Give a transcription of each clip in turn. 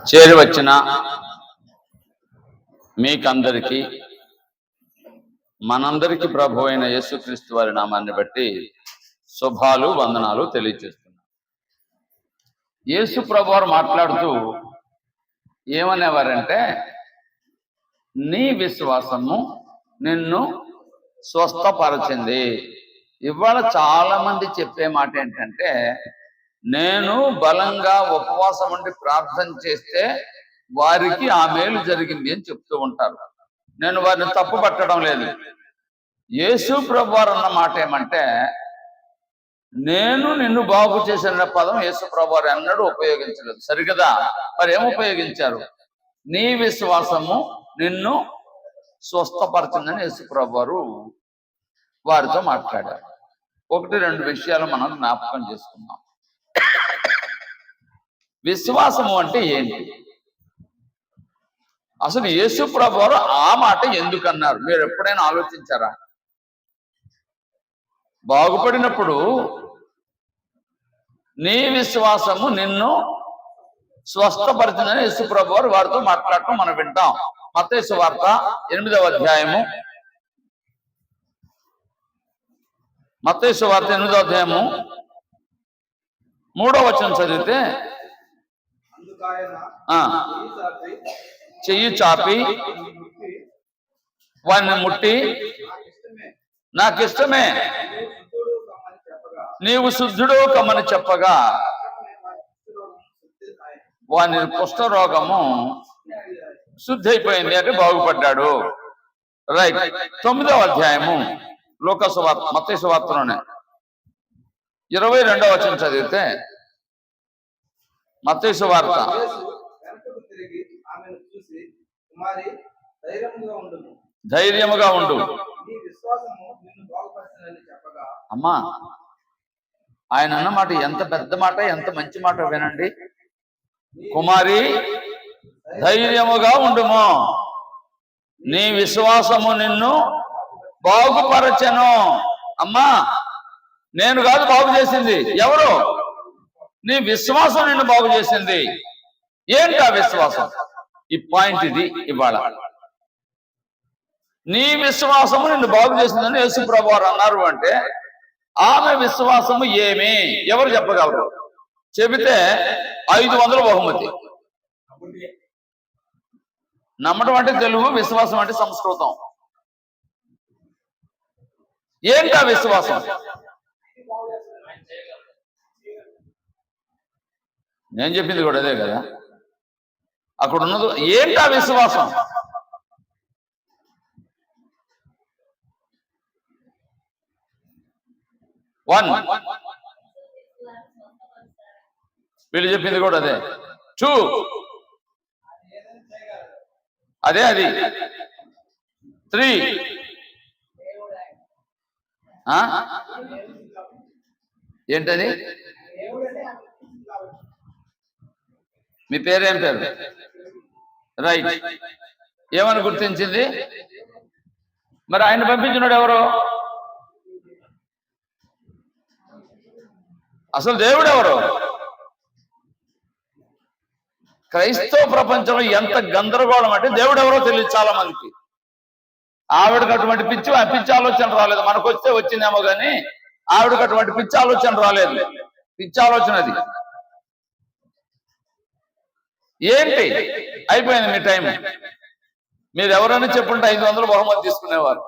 చేరి వచ్చిన మీకందరికీ మనందరికీ ప్రభు అయిన యేసుక్రీస్తు వారి నామాన్ని బట్టి శుభాలు వందనాలు తెలియజేస్తున్నాం. యేసు ప్రభు వారు మాట్లాడుతూ ఏమనేవారంటే, నీ విశ్వాసము నిన్ను స్వస్థపరచింది. ఇవాళ చాలా మంది చెప్పే మాట ఏంటంటే, నేను బలంగా ఉపవాసం ఉండి ప్రార్థన చేస్తే వారికి ఆ మేలు జరిగింది అని చెప్తూ ఉంటారు. నేను వారిని తప్పు పట్టడం లేదు. యేసు ప్రభు వారు అన్న మాట ఏమంటే, నేను నిన్ను బాగు చేసిన పదం యేసు ప్రభు వారు ఎన్నడూ ఉపయోగించలేదు. సరిగదా? మరి ఏం ఉపయోగించారు? నీ విశ్వాసము నిన్ను స్వస్థపరచిందని యేసు ప్రభు వారు వారితో మాట్లాడారు. ఒకటి రెండు విషయాలు మనం జ్ఞాపకం చేసుకుందాం. విశ్వాసము అంటే ఏంటి? అసలు యేసు ప్రభు వారు ఆ మాట ఎందుకన్నారు? మీరు ఎప్పుడైనా ఆలోచించారా? బాగుపడినప్పుడు నీ విశ్వాసము నిన్ను స్వస్థపరిచిందని యేసు ప్రభు వారు వారితో మాట్లాడటం మనం వింటాం. మత్తయి సువార్త 8వ అధ్యాయము, మత్తయి సువార్త 8వ అధ్యాయము 3వ వచనం చదివితే, చెయ్యి చాపి వాడిని ముట్టి, నాకిష్టమే, నీవు శుద్ధుడు కమ్మని చెప్పగా వాని కుష్ఠరోగము శుద్ధి అయిపోయింది అంటే బాగుపడ్డాడు. రైట్. 9వ అధ్యాయము లూకా సువార్త, మత్తయి సువార్తలోనే 22వ వచనం చదివితే, మత్తయి సువార్త, ధైర్యముగా ఉండు. అమ్మా, ఆయన అన్నమాట ఎంత పెద్ద మాట, ఎంత మంచి మాట వినండి. కుమారి, ధైర్యముగా ఉండుము, నీ విశ్వాసము నిన్ను బాగుపరచెను. అమ్మా, నేను కాదు బాగు చేసింది, ఎవరు? నీ విశ్వాసం నిన్ను బాగు చేసింది. ఏంటి ఆ విశ్వాసం? ఈ పాయింట్ ఇది ఇవాళ. నీ విశ్వాసము నిన్ను బాగు చేసిందని యేసు ప్రభు వారు అన్నారు అంటే, ఆమె విశ్వాసము ఏమి? ఎవరు చెప్పగలరు? చెబితే 500 బహుమతి. నమ్మటం అంటే తెలుగు, విశ్వాసం అంటే సంస్కృతం. ఏంటి ఆ విశ్వాసం? నేను చెప్పింది కూడా అదే కదా. అక్కడ ఉన్నది ఏంటి ఆ విశ్వాసం? వీళ్ళు చెప్పింది కూడా అదే. 2 అదే, అది 3 ఏంటది? మీ పేరేం పేరు? రైట్. ఏమని గుర్తించింది? మరి ఆయన పంపించినాడు ఎవరు? అసలు దేవుడు ఎవరు? క్రైస్తవ ప్రపంచంలో ఎంత గందరగోళం అంటే దేవుడు ఎవరో తెలియదు చాలా మందికి. ఆవిడకి అటువంటి పిచ్చి ఆలోచన రాలేదు. మనకు వస్తే వచ్చిందేమో కానీ ఆవిడకి అటువంటి పిచ్చి ఆలోచన రాలేదు. పిచ్చి ఆలోచన అది. ఏంటి? అయిపోయింది మీ టైం. మీరు ఎవరైనా చెప్పుంటే 500 బహుమతి తీసుకునేవారు.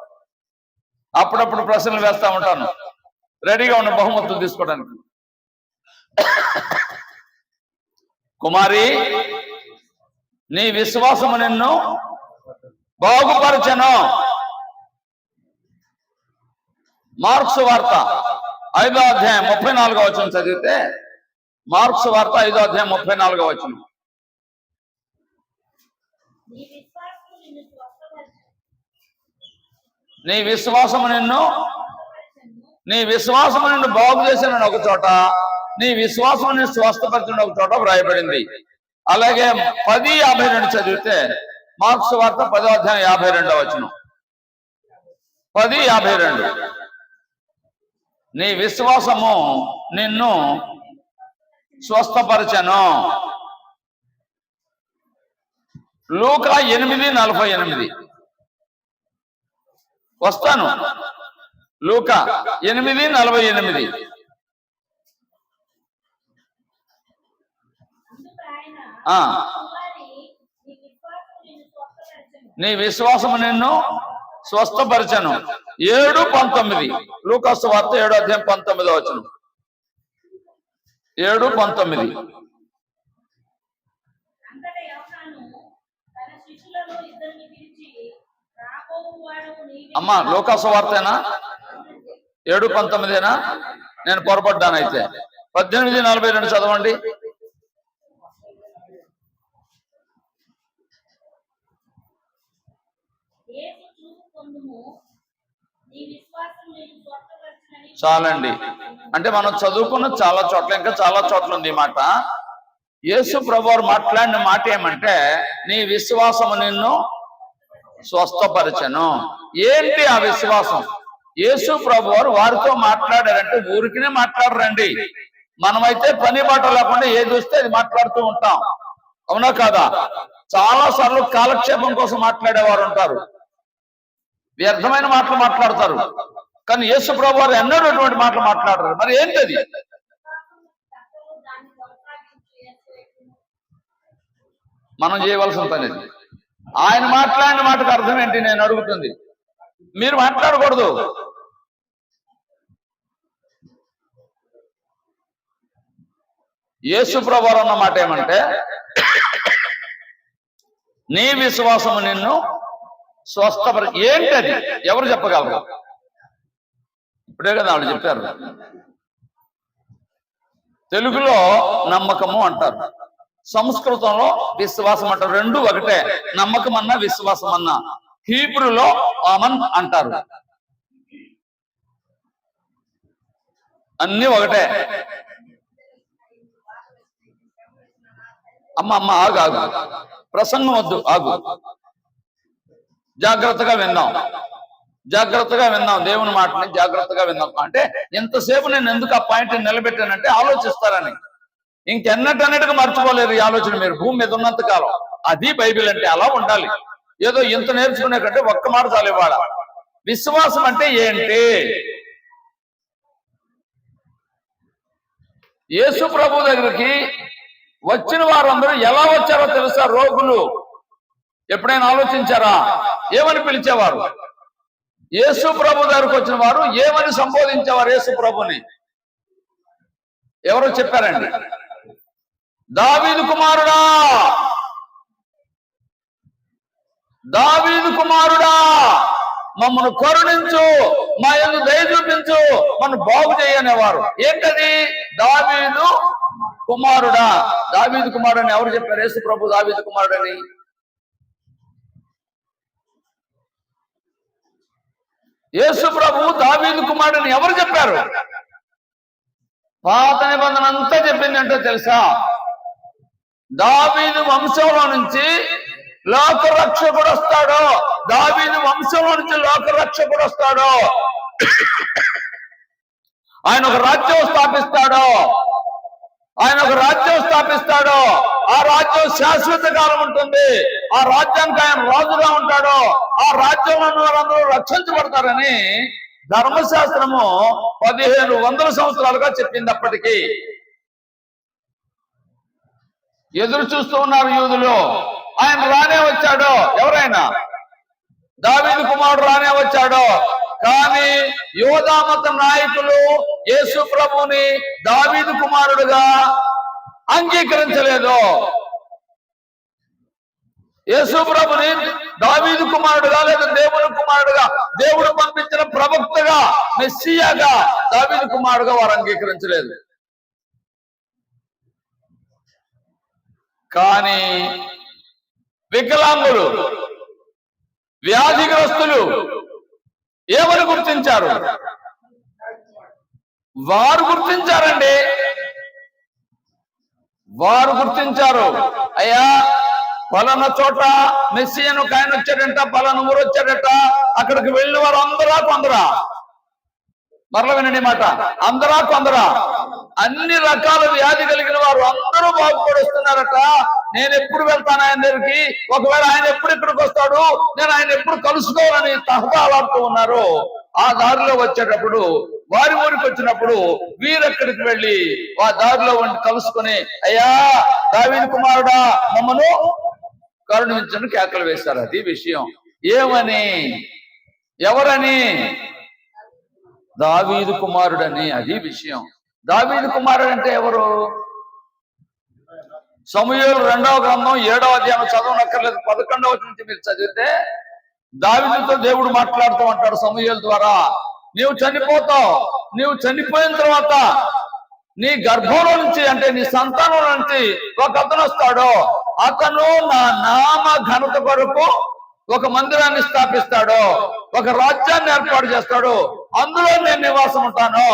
అప్పుడప్పుడు ప్రశ్నలు వేస్తా ఉంటాను, రెడీగా ఉన్న బహుమతులు తీసుకోవడానికి. కుమారి, నీ విశ్వాసము నిన్ను బాగుపరచెను. మార్క్సు వార్త 5వ అధ్యాయం 34వ వచనం చదివితే, మార్క్సు వార్త 5వ అధ్యాయం 34వ వచనం, నీ విశ్వాసము నిన్ను బాగు చేసిన ఒక చోట, నీ విశ్వాసం నిన్ను స్వస్థపరిచిన ఒక చోట వ్రాయబడింది. అలాగే 10:52 చదివితే, మార్క్సు వార్త 10వ అధ్యాయం 52వ వచనం, 10:52, నీ విశ్వాసము నిన్ను స్వస్థపరచెను. లూకా 8:48. వస్తాను. లూకా 8:48. నీ విశ్వాసము నిన్ను స్వస్థపరచను. 7:19. లూకా సువార్త 7:19. 7:19. అమ్మా లూకా సువార్తేనా? 7:19. నేను పొరపడ్డానైతే. 18:42 చదవండి. చాలండి. అంటే మనం చదువుకున్న చాలా చోట్ల, ఇంకా చాలా చోట్ల ఉంది ఈ మాట. యేసు ప్రభువారు మాట్లాడిన మాట ఏమంటే, నీ విశ్వాసము నిన్ను స్వస్థపరచను. ఏంటి ఆ విశ్వాసం? యేసు ప్రభువారు వారితో మాట్లాడారంటే ఊరికినే మాట్లాడరండి. మనమైతే పని బాట లేకుండా ఏది వస్తే అది మాట్లాడుతూ ఉంటాం, అవునా కాదా? చాలా సార్లు కాలక్షేపం కోసం మాట్లాడేవారు ఉంటారు, వ్యర్థమైన మాటలు మాట్లాడతారు. కానీ యేసు ప్రభువారు ఎన్నడూ అటువంటి మాటలు మాట్లాడరు. మరి ఏంటది? మనం చేయవలసిన పని. ఆయన మాట్లాడిన మాటకు అర్థం ఏంటి నేను అడుగుతుంది. మీరు మాట్లాడకూడదు. యేసు ప్రభువారు అన్న మాట ఏమంటే, నీ విశ్వాసము నిన్ను స్వస్థపరి. ఏంటది? ఎవరు చెప్పగలరు? ఇప్పుడే కదా వాళ్ళు చెప్పారు. తెలుగులో నమ్మకము అంటారు, సంస్కృతంలో విశ్వాసం అంటారు. రెండు ఒకటే. నమ్మకం అన్నా విశ్వాసం అన్నా. హీబ్రూలో ఆమన్ అంటారు. అన్ని ఒకటే. అమ్మ ఆగు ఆగు, ప్రసంగం వద్దు, ఆగు. జాగ్రత్తగా విందాం, జాగ్రత్తగా విందాం. దేవుని మాటని జాగ్రత్తగా విందాం. అంటే ఎంతసేపు నేను ఎందుకు ఆ పాయింట్ నిలబెట్టానంటే ఆలోచిస్తారని. ఇంకెన్నటన్నిటికీ మర్చిపోలేరు ఈ ఆలోచన మీరు భూమి మీద ఉన్నంత కాలం. అది బైబిల్ అంటే అలా ఉండాలి. ఏదో ఇంత నేర్చుకునే కంటే ఒక్క మాట చాలు ఇవాళ. విశ్వాసం అంటే ఏంటి? యేసు ప్రభు దగ్గరికి వచ్చిన వారందరూ ఎలా వచ్చారో తెలుసా? రోగులు. ఎప్పుడైనా ఆలోచించారా? ఏమని పిలిచేవారు? యేసు ప్రభు దగ్గరకు వచ్చిన వారు ఏమని సంబోధించేవారు యేసు ప్రభుని? ఎవరో చెప్పారండి, దావీదు కుమారుడా, దావీదు కుమారుడా, మమ్మను కరుణించు, మా యందు దయ చూపించు, మన బాగు చేయనేవారు. ఏంటది? దావీదు కుమారుడా. దావీదు కుమారుడని ఎవరు చెప్పారు? యేసు ప్రభు దావీదు కుమారుడని. యేసు ప్రభు దావీదు కుమారుడని ఎవరు చెప్పారు? పాత నిబంధన అంతా చెప్పింది ఏంటో తెలుసా? దావీదు వంశంలో నుంచి లోకరక్షకుడు వస్తాడు. దావీదు వంశంలో నుంచి లోకరక్షకుడు వస్తాడు. ఆయన ఒక రాజ్యం స్థాపిస్తాడు. ఆయన ఒక రాజ్యం స్థాపిస్తాడు. ఆ రాజ్యం శాశ్వత కాలం ఉంటుంది. ఆ రాజ్యానికి ఆయన రాజుగా ఉంటాడు. ఆ రాజ్యంలో ఉన్న వారందరూ రక్షించబడతారని ధర్మశాస్త్రము 1500 సంవత్సరాలుగా చెప్పింది. అప్పటికి ఎదురు చూస్తూ ఉన్నారు యూదులు. ఆయన రానే వచ్చాడు. ఎవరైనా దావీదు కుమారుడు రానే వచ్చాడు. కానీ యోధా మత నాయకులు యేసు ప్రభుని దావీదు కుమారుడుగా అంగీకరించలేదు. యేసు ప్రభుని దావీదు కుమారుడుగా లేదా దేవుని కుమారుడుగా, దేవుడు పంపించిన ప్రవక్తగా, మెస్సియాగా దావీదు కుమారుడుగా వారు అంగీకరించలేదు. కానీ వికలాంగులు, వ్యాధిగ్రస్తులు ఏమని గుర్తించారు? వారు గుర్తించారండి. వారు గుర్తించారు, అయ్యా పలానా చోట మెస్సియను ఒక ఆయన వచ్చాడంట, పలానా ఊరు వచ్చాడట. అక్కడికి వెళ్ళిన వారు అందరా కొందరా? మరల వినండి మాట, అందరా కొందరా? అన్ని రకాల వ్యాధి కలిగిన వారు అందరూ బాగుపడుస్తున్నారట. నేను ఎప్పుడు వెళ్తాను ఆయన దగ్గరికి, ఒకవేళ ఆయన ఎప్పుడు ఇక్కడికి వస్తాడు, నేను ఆయన ఎప్పుడు కలుసుకోవాలని తహతాలాడుతూ ఉన్నారు. ఆ దారిలో వచ్చేటప్పుడు, వారి ఊరికి వచ్చినప్పుడు వీరెక్కడికి వెళ్ళి ఆ దారిలో ఉండి కలుసుకొని, అయ్యా దావీదు కుమారుడా మమ్మను కరుణించని కేకలు వేశారు. అది విషయం. ఏమని? ఎవరని? దావీదు కుమారుడని. అది విషయం. దావీదు కుమారుడు అంటే ఎవరు? సమూయేలు 2వ గ్రంథం 7వ అధ్యాయం చదవనక్కర్లేదు, 11వ వచనం నుంచి మీరు చదివితే దావీదుతో దేవుడు మాట్లాడుతూ ఉంటాడు సమూయేలు ద్వారా. నీవు చనిపోతావు, నీవు చనిపోయిన తర్వాత నీ గర్భంలో నుంచి, అంటే నీ సంతానం నుంచి ఒక అతను వస్తాడు. అతను నా నామ ఘనత కొరకు ఒక మందిరాన్ని స్థాపిస్తాడు, ఒక రాజ్యాన్ని ఏర్పాటు చేస్తాడు, అందులో నేను నివాసం ఉంటాను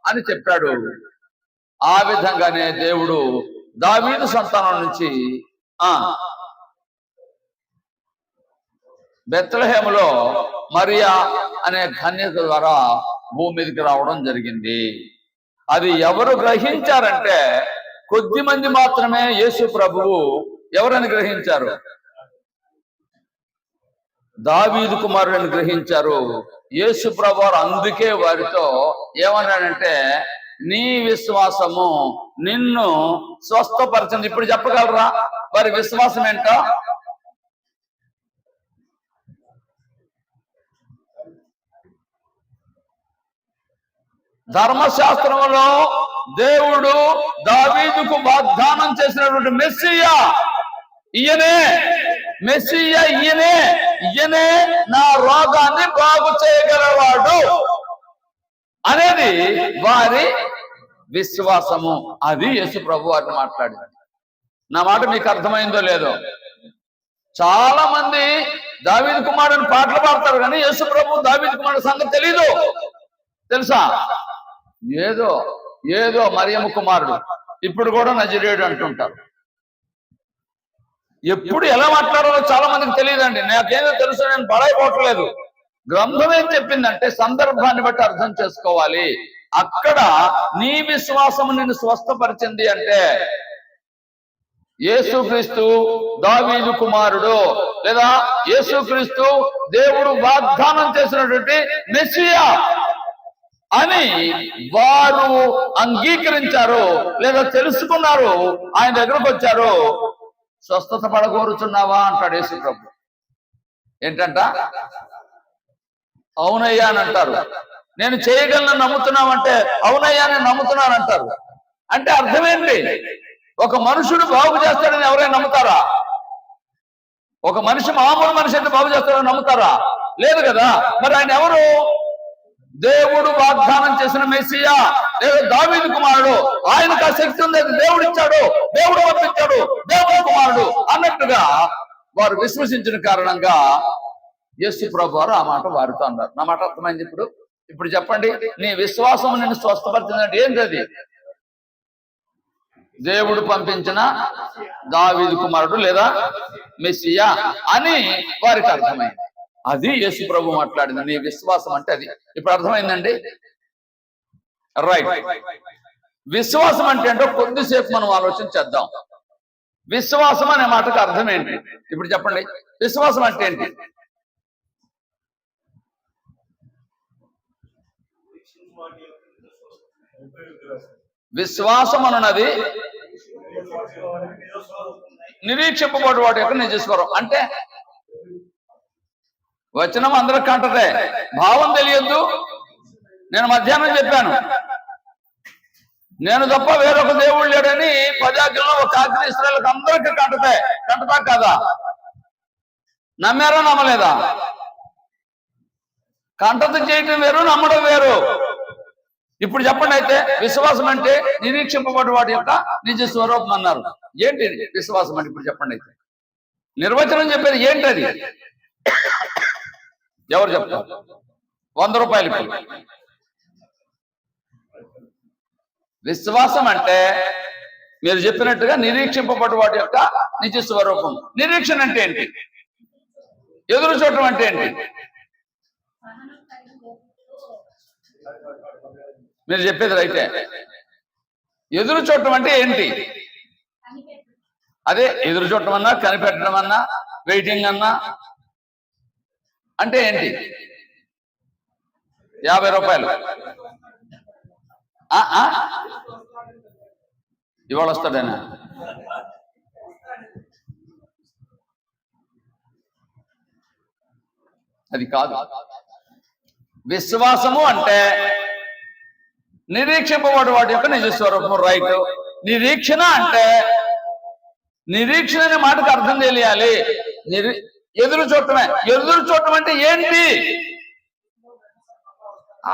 అని చెప్పాడు. ఆ విధంగానే దేవుడు దావీదు సంతానం నుంచి బెత్లెహేములో మరియా అనే కన్యక ద్వారా భూమి మీదకి రావడం జరిగింది. అది ఎవరు గ్రహించారంటే కొద్ది మంది మాత్రమే. యేసు ప్రభువు ఎవరని గ్రహించారు? దావీదు కుమారుడని గ్రహించారు. యేసు ప్రభువారు అందుకే వారితో ఏమన్నాడంటే, నీ విశ్వాసము నిన్ను స్వస్థపరచింది. ఇప్పుడు చెప్పగలరా వారి విశ్వాసం ఏంటో? ధర్మశాస్త్రంలో దేవుడు దావీదుకు వాగ్దానం చేసినటువంటి మెస్సియా ఈయనే, మెస్సియా ఈయనే, ఈయనే నా రోగాన్ని బాగు చేయగలవాడు అనేది వారి విశ్వాసము. అది యేసు ప్రభు వారిని మాట్లాడింది. నా మాట మీకు అర్థమైందో లేదో? చాలా మంది దావీదు కుమారుని పాటలు పాడతారు, కానీ యేసు ప్రభు దావీదు కుమారుడు సంగతి తెలీదు. తెలుసా? ఏదో ఏదో మరియమ్మ కుమారుడు, ఇప్పుడు కూడా నజరేయుడు అంటుంటారు. ఎప్పుడు ఎలా మాట్లాడాలో చాలా మందికి తెలియదండి. నాకేదో తెలుసు, నేను బడైపోవట్లేదు. గ్రంథం ఏం చెప్పిందంటే సందర్భాన్ని బట్టి అర్థం చేసుకోవాలి. అక్కడ నీ విశ్వాసం నిన్ను స్వస్థపరిచింది అంటే యేసుక్రీస్తు దావీదు కుమారుడు, లేదా యేసుక్రీస్తు దేవుడు వాగ్దానం చేసినటువంటి మెస్సియా అని వారు అంగీకరించారు, లేదా తెలుసుకున్నారు. ఆయన దగ్గరకు వచ్చారు. స్వస్థత పడగోరుచున్నావా అంటాడు యేసు ప్రభు. ఏంటంట? అవునయ్యా అని అంటారు. నేను చేయగలను నమ్ముతున్నామంటే అవునయ్యా నేను నమ్ముతున్నాను అంటారు. అంటే అర్థం ఏంటి? ఒక మనుషుడు బాగు చేస్తాడని ఎవరైనా నమ్ముతారా? ఒక మనిషి మామూలు మనిషి అయితే బాగు చేస్తాడని నమ్ముతారా? లేదు కదా. మరి ఆయన ఎవరు? దేవుడు వాగ్దానం చేసిన మెస్సియా, లేదా దావీదు కుమారుడు. ఆయనకు ఆ శక్తి ఉంది, దేవుడు ఇచ్చాడు, దేవుడు పంపించాడు, దేవుడు కుమారుడు అన్నట్టుగా వారు విశ్వసించిన కారణంగా యేసు ప్రభు వారు ఆ మాట వారితో అన్నారు. నా మాట అర్థమైంది ఇప్పుడు? ఇప్పుడు చెప్పండి, నీ విశ్వాసం నిన్ను స్వస్థపరిచిందంటే ఏంటది? దేవుడు పంపించిన దావీదు కుమారుడు లేదా మెస్సియా అని వారికి అర్థమైంది. అది యేసు ప్రభు మాట్లాడింది. నీ విశ్వాసం అంటే అది. ఇప్పుడు అర్థమైందండి? రైట్. విశ్వాసం అంటే ఏంటో కొద్దిసేపు మనం ఆలోచన చేద్దాం. విశ్వాసం అనే మాటకు అర్థం ఏంటి? ఇప్పుడు చెప్పండి, విశ్వాసం అంటే ఏంటి? విశ్వాసం అన్నది నిరీక్షింపబడు వాటి యొక్క నిజస్వరం. అంటే వచనం అందరికి కంటదే, భావం తెలియద్దు. నేను మధ్యాహ్నం చెప్పాను, నేను తప్ప వేరొక దేవుడు లేడని 10 ఆజ్ఞల్లో ఒక ఆజ్ఞ ఇశ్రాయేలుకు అందరికీ కంటదే. కంటదా కాదా? నమ్మారా నమ్మలేదా? కంటత చేయటం వేరు, నమ్మడం వేరు. ఇప్పుడు చెప్పండి, అయితే విశ్వాసం అంటే నిరీక్షింపబడి వాటి యొక్క నిజ స్వరూపం అన్నారు. ఏంటి విశ్వాసం అంటే? ఇప్పుడు చెప్పండి. అయితే నిర్వచనం చెప్పేది ఏంటది? ఎవరు చెప్తారు? 100 రూపాయలు. విశ్వాసం అంటే మీరు చెప్పినట్టుగా నిరీక్షింపబడి వాటి యొక్క నిజ స్వరూపం. నిరీక్షణ అంటే ఏంటి? ఎదురు చూడటం అంటే ఏంటి? మీరు చెప్పేది రైటే. ఎదురు చూడటం అంటే ఏంటి? అదే ఎదురు చూడటం అన్నా, కనిపెట్టడం అన్నా, వెయిటింగ్ అన్నా అంటే ఏంటి? 50 రూపాయలు ఇవాళ వస్తాడేనా? అది కాదు. విశ్వాసము అంటే నిరీక్షింపబడి వాటి యొక్క నిజ స్వరూపము, రైట్. నిరీక్షణ అంటే నిరీక్షణ అనే మాటకు అర్థం తెలియాలి. ఎదురు చూడటమే. ఎదురు చూడటం అంటే ఏంటి?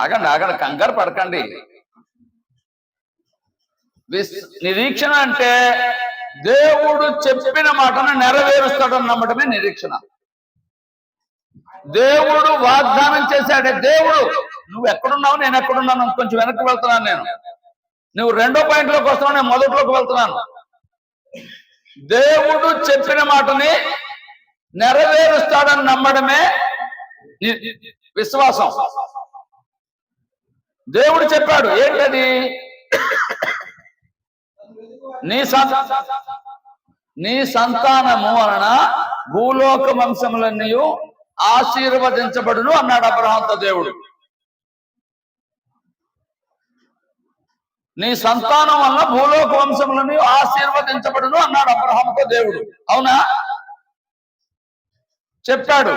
ఆగండి, కంగారు పడకండి. నిరీక్షణ అంటే దేవుడు చెప్పిన మాటను నెరవేరుస్తాడని నమ్మటమే నిరీక్షణ. దేవుడు వాగ్దానం చేశాడే, దేవుడు నువ్వు ఎక్కడున్నావు, నేను ఎక్కడున్నాను, కొంచెం వెనక్కి వెళ్తున్నాను నేను. నువ్వు రెండో పాయింట్లోకి వస్తున్నావు, నేను మొదట్లోకి వెళ్తున్నాను. దేవుడు చెప్పిన మాటని నెరవేరుస్తాడని నమ్మడమే విశ్వాసం. దేవుడు చెప్పాడు, ఏంటది? నీ సంతానము వలన భూలోక వంశములన్నీ ఆశీర్వదించబడును అన్నాడు అబ్రహాముతో దేవుడు. నీ సంతానం వలన భూలోక వంశములన్నీ ఆశీర్వదించబడును అన్నాడు అబ్రహాముతో దేవుడు. అవునా? చెప్పాడు.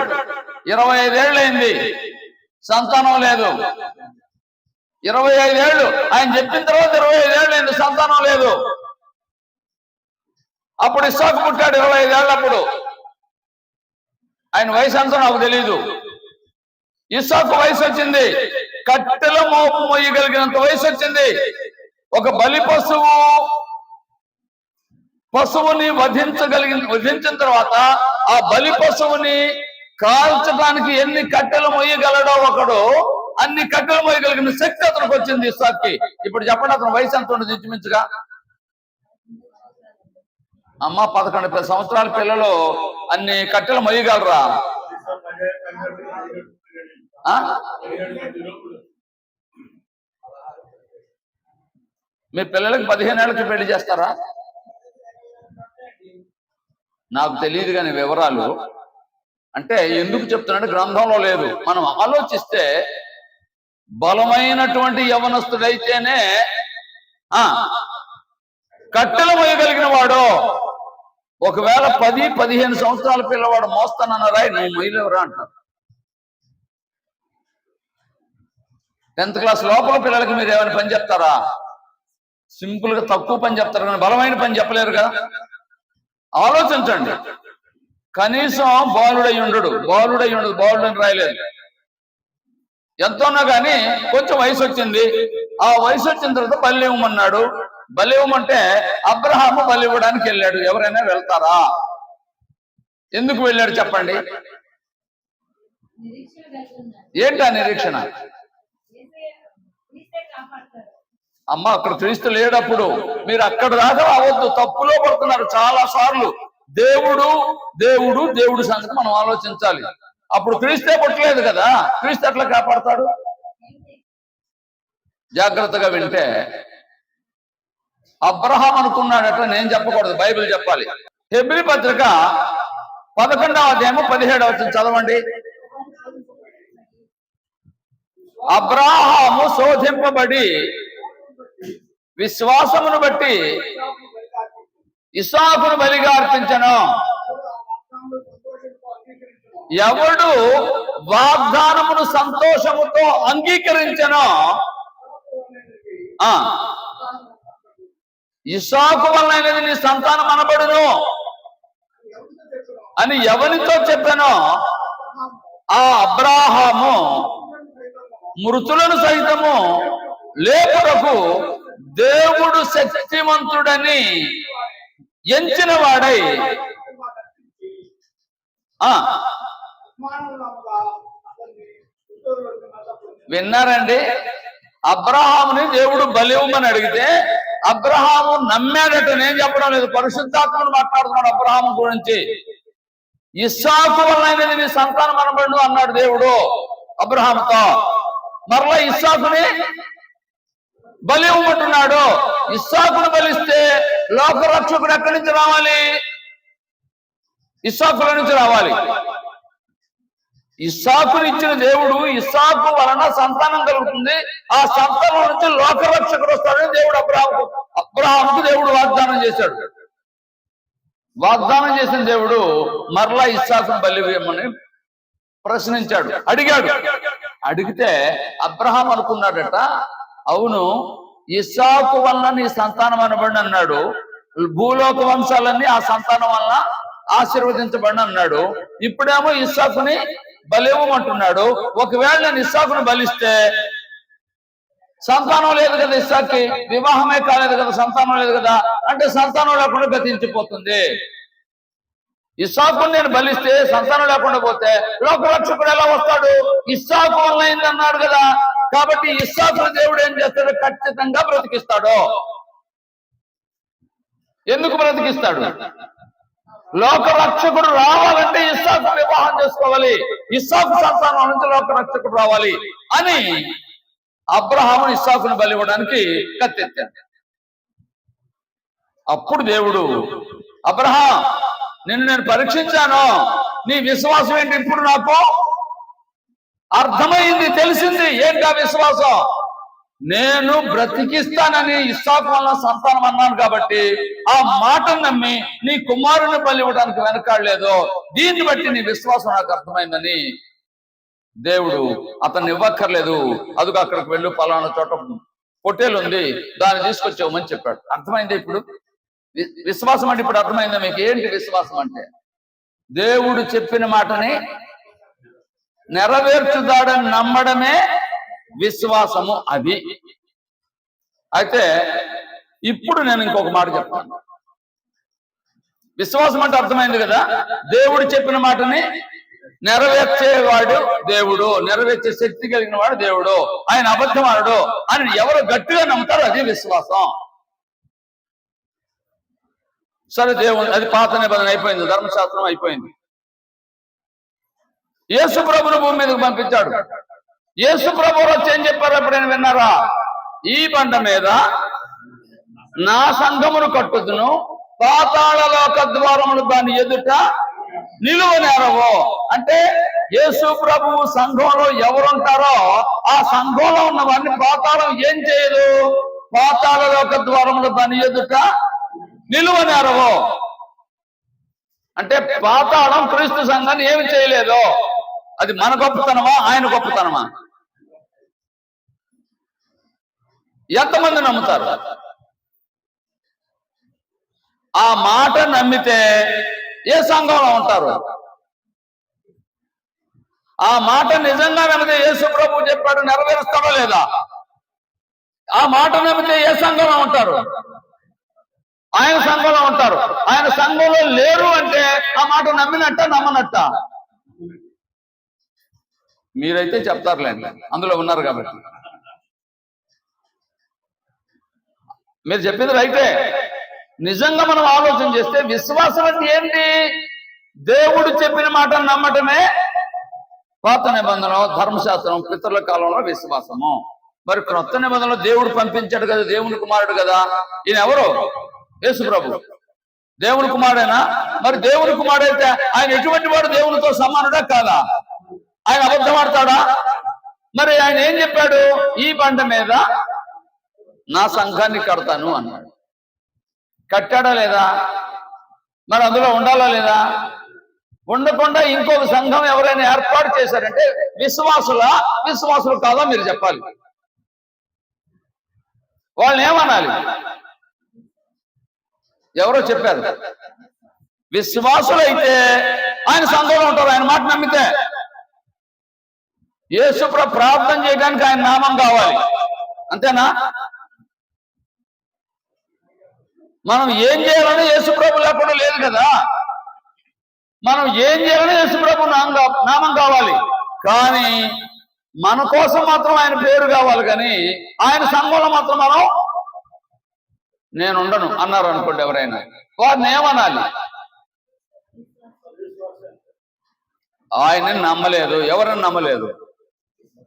25 ఏళ్ళైంది, సంతానం లేదు. 25 ఏళ్ళు ఆయన చెప్పిన తర్వాత 25 ఏళ్ళైంది, సంతానం లేదు. అప్పుడు ఇస్సాకు పుట్టాడు 25 ఏళ్ళప్పుడు. ఆయన వయసు అంతా నాకు తెలీదు. ఇస్సాకు వయసు వచ్చింది, కట్టెల మోపు మొయ్యగలిగినంత వయసు వచ్చింది. ఒక బలి పశువుని వధించిన తర్వాత ఆ బలి పశువుని కాల్చడానికి ఎన్ని కట్టెలు మొయ్యగలడో ఒకడు, అన్ని కట్టెలు మొయ్యగలిగిన శక్తి అతనికి వచ్చింది ఇస్సాక్కి. ఇప్పుడు చెప్పండి, అతను వయసు ఎంత ఉండదు ఇంచుమించుగా? అమ్మ 11 సంవత్సరాల పిల్లలు అన్ని కట్టెలు మొయ్యగలరా? మీ పిల్లలకి 15 ఏళ్ళకి పెళ్లి చేస్తారా? నాకు తెలియదు కానీ వివరాలు. అంటే ఎందుకు చెప్తున్నాడు, గ్రంథంలో లేదు. మనం ఆలోచిస్తే బలమైనటువంటి యవనస్తుడైతేనే కట్టెలు మొయ్యగలిగిన వాడు. ఒకవేళ 10-15 సంవత్సరాల పిల్లవాడు మోస్తానన్నారా, నువ్వు మొయ్యలేవరా అంటారు. 10th క్లాస్ లోపల పిల్లలకి మీరు ఏమైనా పని చెప్తారా? సింపుల్ గా తక్కువ పని చెప్తారు కానీ బలమైన పని చెప్పలేరు కదా. ఆలోచించండి. కనీసం బాలుడై ఉండడు, బాలుడని రాయలేదు. ఎంతోన్నా కానీ కొంచెం వయసు వచ్చింది. ఆ వయసు వచ్చిన తర్వాత బలి ఇవ్వమన్నాడు. బలి ఇవ్వమంటే అబ్రహాము బలి ఇవ్వడానికి వెళ్ళాడు. ఎవరైనా వెళ్తారా? ఎందుకు వెళ్ళాడు చెప్పండి? ఏంటా నిరీక్షణ? అమ్మ అక్కడ క్రీస్తు లేడప్పుడు. మీరు అక్కడ దాకా రావద్దు, తప్పులో పడుతున్నారు చాలా సార్లు. దేవుడు సంగతి మనం ఆలోచించాలి. అప్పుడు క్రీస్తే పుట్టలేదు కదా, క్రీస్తు ఎట్లా కాపాడతాడు? జాగ్రత్తగా వింటే అబ్రహాం అనుకున్నాడట, నేను చెప్పకూడదు, బైబిల్ చెప్పాలి. హెబ్రీ పత్రిక 11వ అధ్యాయము 17వ వచనం చదవండి. అబ్రహాము శోధింపబడి విశ్వాసమును బట్టి ఇస్సాకును బలిగా అర్పించెను. ఎవడు వాగ్దానమును సంతోషముతో అంగీకరించెనో ఇస్సాకు వలన నీ సంతానం అనబడును అని ఎవరితో చెప్పానో ఆ అబ్రాహాము మృతులను సైతము లేపుటకు దేవుడు శక్తిమంతుడని ఎంచిన వాడై విన్నారండి? అబ్రహాముని దేవుడు బలి ఇవ్వమని అడిగితే అబ్రహాము నమ్మాడట. నేను చెప్పడం లేదు, పరిశుద్ధాత్మను మాట్లాడుతున్నాడు అబ్రహాము గురించి. ఇస్సాకు వలన నీ సంతానం అనబడు అన్నాడు దేవుడు అబ్రహాముతో. మరలా ఇస్సాకుని బలి ఇవ్వమంటున్నాడు. ఇస్సాకును బలిస్తే లోకరక్షకుడు ఎక్కడి నుంచి రావాలి? ఇస్సాకుల నుంచి రావాలి. ఇస్సాకుని ఇచ్చిన దేవుడు, ఇస్సాకు వలన సంతానం కలుగుతుంది, ఆ సంతానం నుంచి లోకరక్షకుడు వస్తాడని దేవుడు అబ్రహాముకు దేవుడు వాగ్దానం చేశాడు. వాగ్దానం చేసిన దేవుడు మరలా ఇస్సాకును బలి ఇవ్వమని ప్రశ్నించాడు, అడిగాడు. అడిగితే అబ్రహాం అనుకున్నాడట, అవును ఇస్సాకు వలన నీ సంతానం అనబడి అన్నాడు, భూలోక వంశాలన్నీ ఆ సంతానం వలన ఆశీర్వదించబడి అన్నాడు. ఇప్పుడేమో ఇస్సాకుని బలివ్వమంటున్నాడు. ఒకవేళ నేను ఇస్సాకుని బలిస్తే సంతానం లేదు కదా, ఇస్సాకి వివాహమే కాలేదు కదా, సంతానం లేదు కదా, అంటే సంతానం లేకుండా గతించిపోతుంది. ఇస్సాకుని నేను బలిస్తే సంతానం లేకుండా పోతే లోకరక్షకుడు ఎలా వస్తాడు? ఇస్సాకు వల్ల అయింది అన్నాడు కదా, కాబట్టి ఇస్సాకు దేవుడు ఏం చేస్తాడు? ఖచ్చితంగా బ్రతికిస్తాడు. ఎందుకు బ్రతికిస్తాడు? లోకరక్షకుడు రావాలంటే ఇస్సాకు వివాహం చేసుకోవాలి, ఇస్సాకు సంతానం నుంచి లోకరక్షకుడు రావాలి అని అబ్రహాము ఇస్సాకును బలి ఇవ్వడానికి కత్తెత్తాడు. అప్పుడు దేవుడు, అబ్రహాం నిన్ను నేను పరీక్షించాను, నీ విశ్వాసం ఏంటి ఇప్పుడు నాకు అర్థమైంది, తెలిసింది. ఏంటి ఆ విశ్వాసం? నేను బ్రతికిస్తానని ఇస్సాకు వల్ల సంతానం అన్నాను కాబట్టి ఆ మాటను నమ్మి నీ కుమారుని బలి ఇవ్వడానికి వెనకాడలేదు. దీన్ని బట్టి నీ విశ్వాసం నాకు అర్థమైందని దేవుడు అతన్ని ఇవ్వక్కర్లేదు, అదుగు అక్కడికి వెళ్ళు, పలానా చోట పొట్టేలు ఉంది, దాన్ని తీసుకొచ్చామని చెప్పాడు. అర్థమైంది ఇప్పుడు విశ్వాసం అంటే? ఇప్పుడు అర్థమైందా మీకు ఏంటి విశ్వాసం అంటే? దేవుడు చెప్పిన మాటని నెరవేర్చుతాడని నమ్మడమే విశ్వాసము. అది అయితే ఇప్పుడు నేను ఇంకొక మాట చెప్తాను. విశ్వాసం అంటే అర్థమైంది కదా, దేవుడు చెప్పిన మాటని నెరవేర్చేవాడు దేవుడు, నెరవేర్చే శక్తి కలిగిన వాడు దేవుడు, ఆయన అబద్ధమాడు అని ఎవరు గట్టిగా నమ్ముతారో అది విశ్వాసం. సరే, దేవుడు అది పాత నిబంధన అయిపోయింది, ధర్మశాస్త్రం అయిపోయింది. యేసు ప్రభువును భూమి మీదకు పంపించాడు. యేసు ప్రభువు వచ్చి ఏం చెప్పారు ఎప్పుడైనా విన్నారా? ఈ బండ మీద నా సంఘమును కట్టుదును, పాతాళ లోక ద్వారములు దాని ఎదుట నిలువనేరవు. అంటే యేసు ప్రభువు సంఘంలో ఎవరుంటారో ఆ సంఘంలో ఉన్న వారిని పాతాళం ఏం చేయదు. పాతాళ లోక ద్వారములు దాని ఎదుట నిలువనేరవు. అంటే పాతాళం క్రీస్తు సంఘాన్ని ఏమి చేయలేదు. అది మన గొప్పతనమా, ఆయన గొప్పతనమా? ఎంతమంది నమ్ముతారు? ఆ మాట నమ్మితే ఏ సంఘంలో ఉంటారు? ఆ మాట నిజంగా నమ్మితే యేసు ప్రభువు చెప్పాడు నెరవేరుస్తాడో లేదా? ఆ మాట నమ్మితే ఏ సంఘంలో ఉంటారు? ఆయన సంఘంలో ఉంటారు. ఆయన సంఘంలో లేరు అంటే ఆ మాట నమ్మినట్ట నమ్మనట్ట? మీరైతే చెప్తారులేండి, అందులో ఉన్నారు కాబట్టి. మీరు చెప్పింది రైతే. నిజంగా మనం ఆలోచన చేస్తే విశ్వాసం అంటే ఏంటి? దేవుడు చెప్పిన మాటను నమ్మటమే పాత నిబంధన, ధర్మశాస్త్రం, పితరుల కాలంలో విశ్వాసము. మరి క్రొత్త నిబంధనలో దేవుడు పంపించాడు కదా, దేవుని కుమారుడు కదా. ఈయన ఎవరు? యేసు ప్రభు దేవుని కుమారుడేనా? మరి దేవుని కుమారుడైతే ఆయన ఎటువంటి వాడు? దేవునితో సమానుడా కాదా? ఆయన అబద్ధం ఆడతాడా? మరి ఆయన ఏం చెప్పాడు? ఈ బండ మీద నా సంఘాన్ని కడతాను అన్నాడు. కట్టాడా లేదా? మరి అందులో ఉండాలా లేదా? ఉండకుండా ఇంకొక సంఘం ఎవరైనా ఏర్పాటు చేశారంటే విశ్వాసులు కాదా మీరు చెప్పాలి. వాళ్ళని ఏమనాలి? ఎవరో చెప్పారు, విశ్వాసులైతే ఆయన సంఘంలో ఉంటారు, ఆయన మాట నమ్మితే. యేసు ప్రార్థన చేయడానికి ఆయన నామం కావాలి, అంతేనా? మనం ఏం చేయాలని యేసు ప్రభు లేకుండా లేదు కదా. మనం ఏం చేయాలని యేసు ప్రభు నామం కావాలి, కానీ మన కోసం మాత్రం ఆయన పేరు కావాలి. కానీ ఆయన సంఘంలో మాత్రం మనం నేను ఉండను అన్నారు అనుకోండి ఎవరైనా, వారిని ఏమనాలి? ఆయనని నమ్మలేదు. ఎవరని నమ్మలేదు?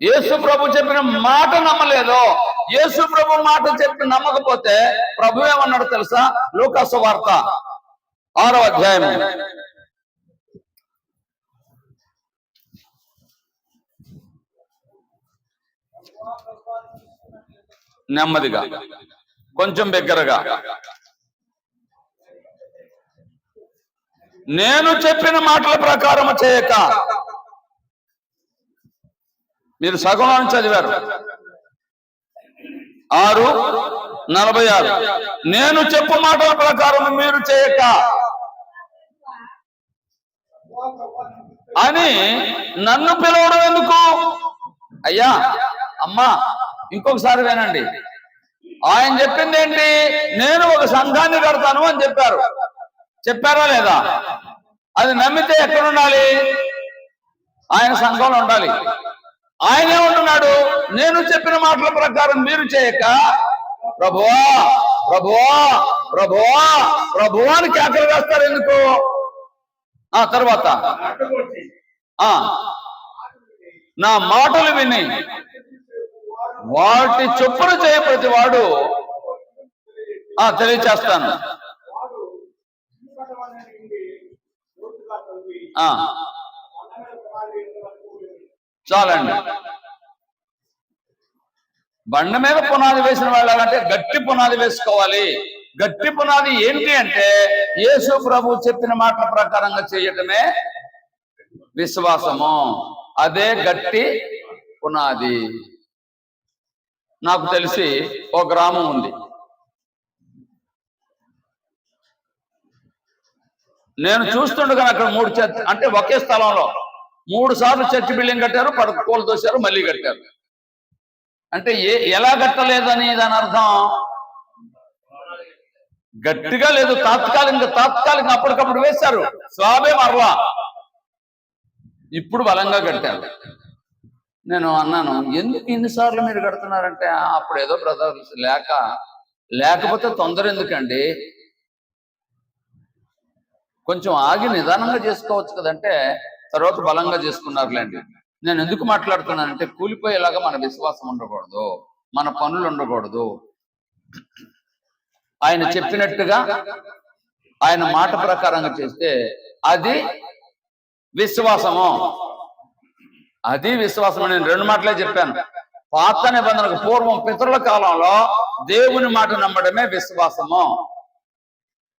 యేసు ప్రభు చెప్పిన మాట నమ్మలేదు. యేసు ప్రభు మాట చెప్పి నమ్మకపోతే ప్రభు ఏమన్నాడు తెలుసా? లూకా సువార్త 6వ అధ్యాయం నెమ్మదిగా, కొంచెం దగ్గరగా. నేను చెప్పిన మాటల ప్రకారం చేయక, మీరు సగంలో చదివారు 6:46. నేను చెప్పు మాటల ప్రకారం మీరు చేయక అని నన్ను పిలవడం ఎందుకు? అయ్యా అమ్మా ఇంకొకసారి వినండి. ఆయన చెప్పింది ఏంటి? నేను ఒక సంఘాన్ని కడతాను అని చెప్పారు. చెప్పారా లేదా? అది నమ్మితే ఎక్కడ ఉండాలి? ఆయన సంఘంలో ఉండాలి. ఆయన ఏమంటున్నాడు? నేను చెప్పిన మాటల ప్రకారం మీరు చేయక ప్రభువా ప్రభువా ప్రభువా ప్రభువా అని కేకలు వేస్తారు ఎందుకు? ఆ తర్వాత నా మాటలు విని వాటి చొప్పున చేయ ప్రతి వాడు తెలియచేస్తాను. చాలండి. బండ మీద పునాది వేసిన వాళ్ళంటే గట్టి పునాది వేసుకోవాలి. గట్టి పునాది ఏంటి అంటే యేసు ప్రభు చెప్పిన మాటల ప్రకారంగా చేయటమే విశ్వాసము. అదే గట్టి పునాది. నాకు తెలిసి ఓ గ్రామం ఉంది. నేను చూస్తుండగా అక్కడ 3 చర్చ్ అంటే ఒకే స్థలంలో 3 సార్లు చర్చి బిల్డింగ్ కట్టారు, పడకోలు తోశారు, మళ్ళీ కట్టారు. అంటే ఎలా కట్టలేదని దాని అర్థం గట్టిగా లేదు, తాత్కాలికంగా అప్పటికప్పుడు వేశారు. స్లాబే మరలా ఇప్పుడు బలంగా కట్టారు. నేను అన్నాను, ఎందుకు ఇన్నిసార్లు మీరు కడుతున్నారంటే అప్పుడు ఏదో బ్రదర్స్ లేకపోతే తొందర ఎందుకండి, కొంచెం ఆగి నిదానంగా చేసుకోవచ్చు కదంటే తర్వాత బలంగా చేసుకున్నారులేండి. నేను ఎందుకు మాట్లాడుతున్నానంటే కూలిపోయేలాగా మన విశ్వాసం ఉండకూడదు, మన పనులు ఉండకూడదు. ఆయన చెప్పినట్టుగా ఆయన మాట ప్రకారంగా చేస్తే అది విశ్వాసము. అది విశ్వాసం. నేను 2 మాటలే చెప్పాను. పాత నిబంధనకు పూర్వం పితరుల కాలంలో దేవుని మాట నమ్మడమే విశ్వాసము.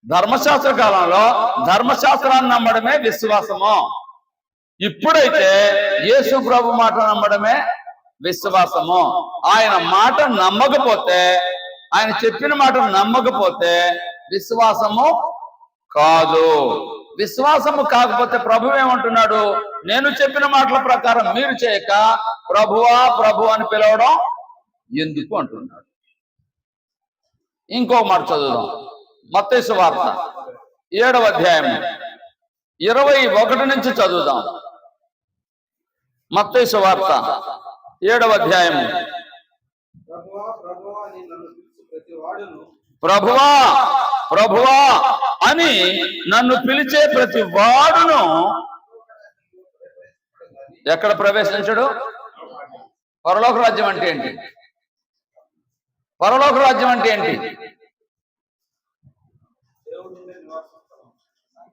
ధర్మశాస్త్ర కాలంలో ధర్మశాస్త్రాన్ని నమ్మడమే విశ్వాసము. ఇప్పుడైతే యేసు ప్రభు మాట నమ్మడమే విశ్వాసము. ఆయన మాట నమ్మకపోతే, ఆయన చెప్పిన మాట నమ్మకపోతే విశ్వాసము కాదు. విశ్వాసము కాకపోతే ప్రభు ఏమంటున్నాడు? నేను చెప్పిన మాటల ప్రకారం మీరు చేయక ప్రభువా ప్రభు అని పిలవడం ఎందుకు అంటున్నాడు. ఇంకో మాట చదువుదాం. మత్తయి సువార్త 7వ అధ్యాయం 21 నుంచి చదువుదాం. మత్తయి సువార్త 7వ అధ్యాయం. ప్రభువా ప్రభువా అని నన్ను పిలిచే ప్రతి వాడును ఎక్కడ ప్రవేశించడు? పరలోక రాజ్యం అంటే ఏంటి? పరలోక రాజ్యం అంటే ఏంటి?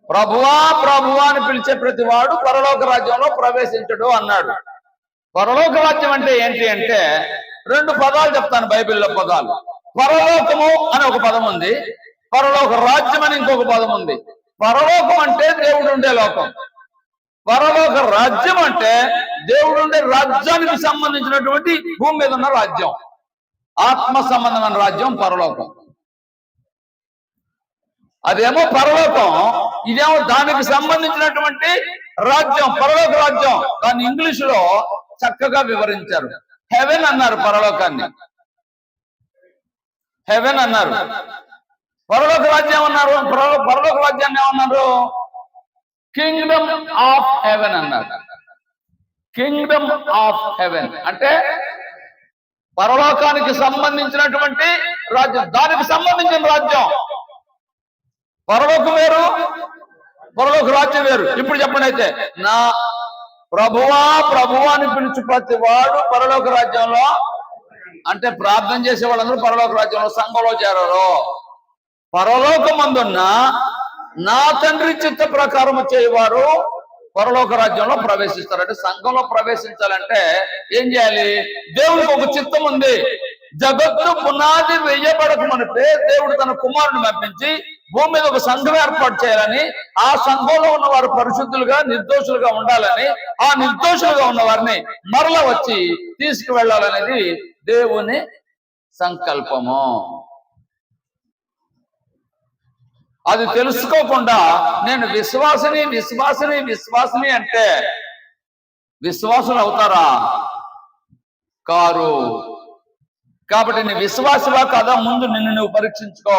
ప్రభువా ప్రభువా అని పిలిచే ప్రతి వాడు పరలోక రాజ్యంలో ప్రవేశించడు అన్నాడు. పరలోక రాజ్యం అంటే ఏంటి అంటే 2 పదాలు చెప్తాను, బైబిల్లో పదాలు. పరలోకము అని ఒక పదం ఉంది, పరలోక రాజ్యం అని ఇంకొక పదం ఉంది. పరలోకం అంటే దేవుడు ఉండే లోకం, పరలోక రాజ్యం అంటే దేవుడు ఉండే రాజ్యానికి సంబంధించినటువంటి భూమి మీద ఉన్న రాజ్యం, ఆత్మ సంబంధమైన రాజ్యం పరలోకం. అదేమో పరలోకం, ఇదేమో దానికి సంబంధించినటువంటి రాజ్యం, పరలోక రాజ్యం. దాన్ని ఇంగ్లీషులో చక్కగా వివరించారు. హెవెన్ అన్నారు పరలోకాన్ని, హెవెన్ అన్నారు. పరలోక రాజ్యం అన్నారు, పరలోక రాజ్యాన్ని ఏమన్నారు? కింగ్డమ్ ఆఫ్ హెవెన్ అన్నారు. కింగ్డమ్ ఆఫ్ హెవెన్ అంటే పరలోకానికి సంబంధించినటువంటి రాజ్యం, దానికి సంబంధించిన రాజ్యం. పరలోకం వేరు, పరలోక రాజ్యం వేరు. ఇప్పుడు చెప్పండి అయితే, నా ప్రభువా ప్రభువా అని పిలుచు ప్రతి వాడు పరలోక రాజ్యంలో, అంటే ప్రార్థన చేసే వాళ్ళందరూ పరలోక రాజ్యంలో సంఘంలో చేరరు. పరలోకమందున్న నా తండ్రి చిత్త ప్రకారం చేయవారు పరలోక రాజ్యంలో ప్రవేశిస్తారు. అంటే సంఘంలో ప్రవేశించాలంటే ఏం చేయాలి? దేవుడికి ఒక చిత్తం ఉంది. జగత్తు పునాది వేయబడక మునిపే దేవుడు తన కుమారుని పంపించి భూమి మీద ఒక సంఘం ఏర్పాటు చేయాలని, ఆ సంఘంలో ఉన్న వారు పరిశుద్ధులుగా నిర్దోషులుగా ఉండాలని, ఆ నిర్దోషులుగా ఉన్న వారిని మరల వచ్చి తీసుకువెళ్ళాలనేది దేవుని సంకల్పము. అది తెలుసుకోకుండా నేను విశ్వాసిని అంటే విశ్వాసులు అవుతారా? కారు. కాబట్టి నీ విశ్వాసవా కాదా ముందు నిన్ను నువ్వు పరీక్షించుకో.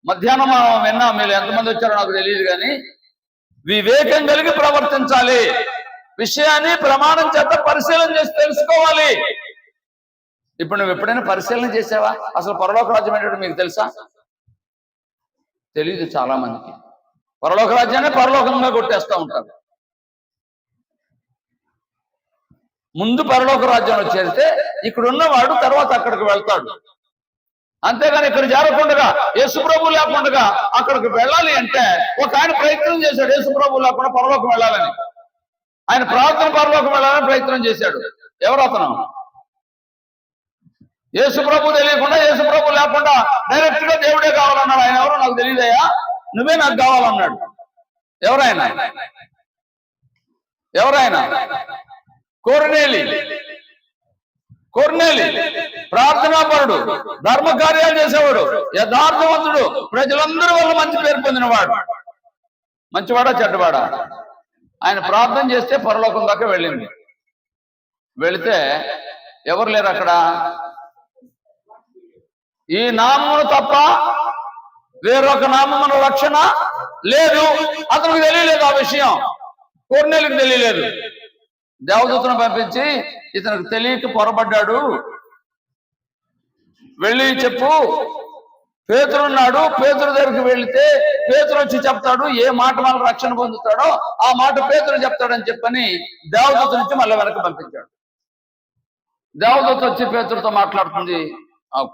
మధ్యాహ్నం మనం విన్నాం, మీరు ఎంతమంది వచ్చారో నాకు తెలియదు, కానీ వివేకం కలిగి ప్రవర్తించాలి. విషయాన్ని ప్రమాణం చేత పరిశీలన చేసి తెలుసుకోవాలి. ఇప్పుడు నువ్వు ఎప్పుడైనా పరిశీలన చేసావా? అసలు పరలోక రాజ్యం ఏంటంటే మీకు తెలుసా? తెలీదు చాలా మందికి. పరలోక రాజ్యాన్ని పరలోకంగా కొట్టేస్తూ ఉంటారు. ముందు పరలోక రాజ్యంలో చేరితే ఇక్కడ ఉన్నవాడు తర్వాత అక్కడికి వెళ్తాడు. అంతేగాని ఇక్కడ చేరకుండా యేసుప్రభు లేకుండా అక్కడికి వెళ్ళాలి అంటే ఒక ఆయన ప్రయత్నం చేశాడు. యేసుప్రభు లేకుండా పరలోకం వెళ్ళాలని ఆయన ప్రార్థన పరలోకం వెళ్ళాలని ప్రయత్నం చేశాడు. ఎవరు అతను? యేసుప్రభు తెలియకుండా, యేసుప్రభు లేకుండా డైరెక్ట్ గా దేవుడే కావాలన్నాడు. ఆయన ఎవరో నాకు తెలియదయ్యా, నువ్వే నాకు కావాలన్నాడు. ఎవరైనా కొర్నేలి ప్రార్థనాపరుడు, ధర్మ కార్యాలు చేసేవాడు, యథార్థవంతుడు, ప్రజలందరి వల్ల మంచి పేరు పొందినవాడు. మంచివాడా చెడ్డవాడా? ఆయన ప్రార్థన చేస్తే పరలోకం దాకా వెళ్ళింది. వెళితే ఎవరు లేరు అక్కడ. ఈ నామమును తప్ప వేరొక నామమున రక్షణ లేదు. అతనికి తెలియలేదు ఆ విషయం. కొర్నేలికి తెలియలేదు. దేవదూతను పంపించి ఇతనికి తెలియక పొరపడ్డాడు, వెళ్ళి చెప్పు, పేతురున్నాడు, పేతురు దగ్గరికి వెళితే పేతురు వచ్చి చెప్తాడు, ఏ మాట వల్ల రక్షణ పొందుతాడో ఆ మాట పేతురు చెప్తాడని చెప్పని దేవదూత నుంచి మళ్ళీ వెనక్కి పంపించాడు. దేవదూత వచ్చి పేతురుతో మాట్లాడుతుంది,